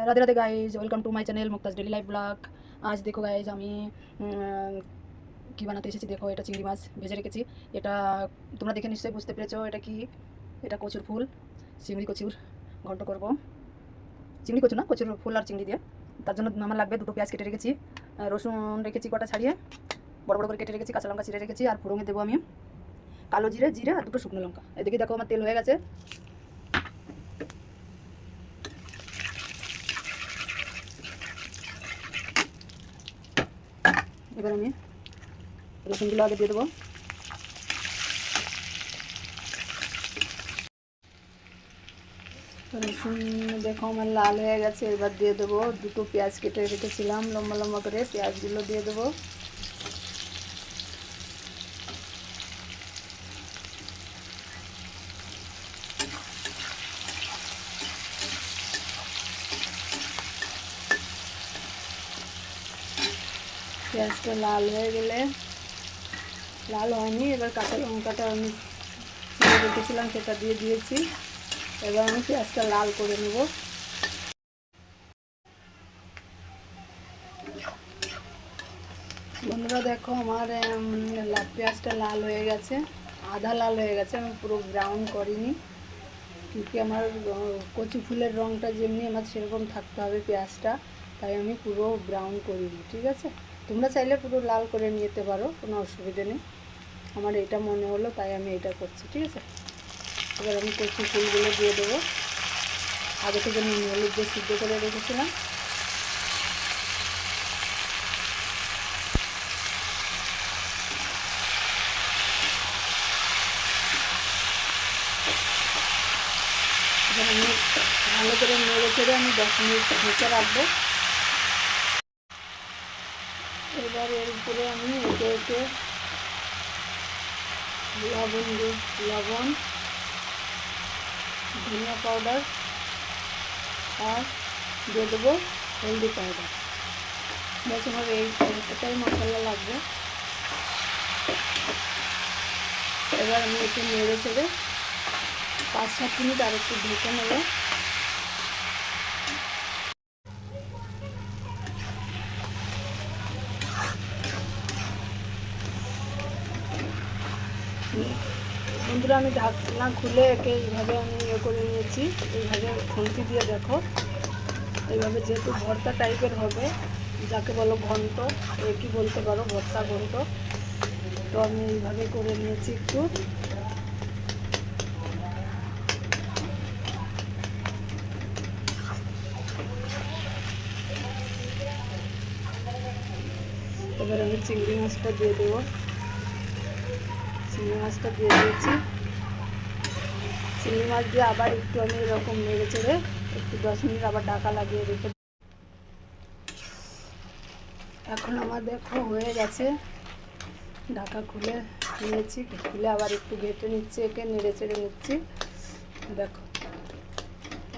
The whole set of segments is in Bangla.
Radhe Radhe guys, welcome to my channel Mukta's daily life blog. आज देखो गाइज আমি কি বানাতে এসেছি। দেখো এটা চিংড়ি মাছ ভেজে রেখেছি। এটা তোমরা দেখে নিশ্চয়ই বুঝতে পেরেছো এটা কি। এটা কচুর ফুল, চিংড়ি কচুর ঘন্ট করব। চিংড়ি কচু না, কচুর ফুল আর চিংড়ি দিয়ে। তার জন্য আমার লাগবে দুটো পেঁয়াজ কেটে রেখেছি, রসুন রেখেছি কটা ছাড়িয়ে, বড় বড় করে কেটে রেখেছি, কাঁচা লঙ্কা ছিঁড়ে রেখেছি, আর ফোড়নে দেবো আমি কালো জিরে, জিরে আর দুটো শুকনো লঙ্কা। এদিকে দেখো আমার তেল হয়ে গেছে। এবার আমি রসুনগুলো আগে দিয়ে দেবো। রসুন দেখো আমার লাল হয়ে গেছে। এবার দিয়ে দেবো দুটো পেঁয়াজ কেটে রেখেছিলাম লম্বা লম্বা করে, পেঁয়াজগুলো দিয়ে দেবো। পেঁয়াজটা লাল হয়ে গেলে, লাল হয়নি, এবার কাঁচা লঙ্কাটা আমি রেখেছিলাম সেটা দিয়ে দিয়েছি। এবার আমি পেঁয়াজটা লাল করে নেব। বন্ধুরা দেখো আমার পেঁয়াজটা লাল হয়ে গেছে, আধা লাল হয়ে গেছে, আমি পুরো ব্রাউন করিনি, কিন্তু আমার কচু ফুলের রঙটা যেমনি আমার সেরকম থাকতে হবে পেঁয়াজটা, তাই আমি পুরো ব্রাউন করিনি। ঠিক আছে, তোমরা চাইলে পুরো লাল করে নিতে পারো, কোনো অসুবিধা নেই। আমার এটা মনে হলো তাই আমি এটা করছি। ঠিক আছে, এবার আমি কচু ফুলগুলো দিয়ে দেবো। আগে থেকে নুন হলুদ দিয়ে সিদ্ধ করে রেখেছিলাম। এবার আমি ভালো করে নেড়ে চেড়ে আমি 10 মিনিট ঢেকে রাখবো। এবার এর উপরে আমি একে একে লবণ, ধনিয়া পাউডার আর দিয়ে দেবো হলদি পাউডার। বেশ আমার এটাই মশলা লাগবে। এবার আমি একটু নেড়ে চেড়ে 5-7 মিনিট আর একটু ঢেকে নেব। বন্ধুরা আমি ঢাকনা খুলে একে এইভাবে আমি করে নিয়েছি। এইভাবে খুন্তি দিয়ে দেখো, এইভাবে যেহেতু ভর্তা টাইপের হবে, যাকে বলো ঘন্ট, একই বলতে পারো, ভর্তা ঘন্ট, তো আমি এইভাবে করে নিয়েছি একটু। এবার আমি চিংড়ি মাছটা দিয়ে দেবো। চিংড়ি মাছটা দিয়ে দিয়েছি। চিংড়ি মাছ দিয়ে আবার একটু আমি এরকম নেড়ে চেড়ে একটু 10 মিনিট আবার ঢাকা লাগিয়ে রেখে। এখন আমার দেখো হয়ে গেছে, ঢাকা খুলে নিয়েছি, খুলে আবার একটু ঘেটে নিচ্ছি, একে নেড়ে চেড়ে নিচ্ছি। দেখো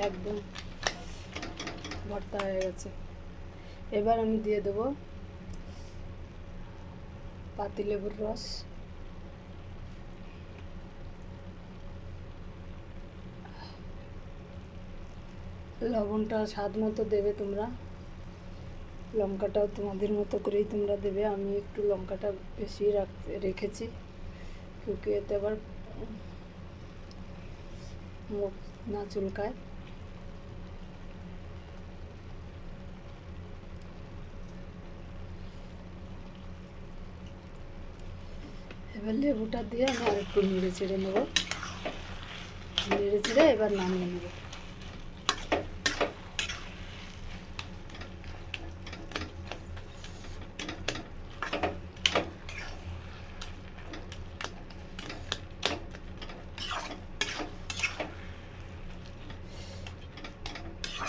একদম ভর্তা হয়ে গেছে। এবার আমি দিয়ে দেবো পাতিলেবুর রস, লবণটা স্বাদ মতো দেবে তোমরা, লঙ্কাটাও তোমাদের মতো করেই তোমরা দেবে। আমি একটু লঙ্কাটা বেশি রেখেছি, ক্योंकि এতে আবার মুখ না চুলকায়। এবার লেবুটা দিয়ে আমি আর একটু নেড়ে চেড়ে নেবো। নেড়ে চেড়ে এবার নামিয়ে নেব।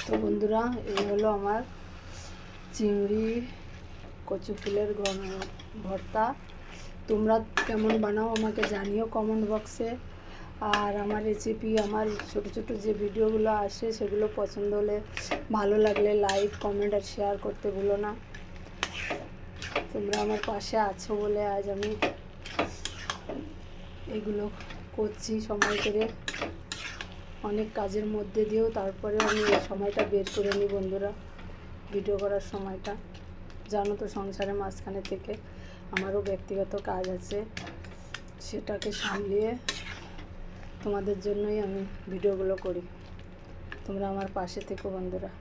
তো বন্ধুরা এই হলো আমার চিংড়ি কচু ফুলের ভর্তা। তোমরা কেমন বানাও আমাকে জানিও কমেন্ট বক্সে। আর আমার রেসিপি, আমার ছোট ছোট যে ভিডিওগুলো আসে সেগুলো পছন্দ হলে, ভালো লাগলে লাইক কমেন্ট আর শেয়ার করতে ভুলো না। তোমরা আমার পাশে আছো বলে আজ আমি এগুলো করছি সময় করে। অনেক কাজের মধ্যে দিয়েও তারপরে আমি এই সময়টা বের করে নিই বন্ধুরা, ভিডিও করার সময়টা। জানো তো সংসারের মাঝখানে থেকে আমারও ব্যক্তিগত কাজ আছে, সেটাকে সামলিয়ে তোমাদের জন্যই আমি ভিডিওগুলো করি। তোমরা আমার পাশে থেকো বন্ধুরা।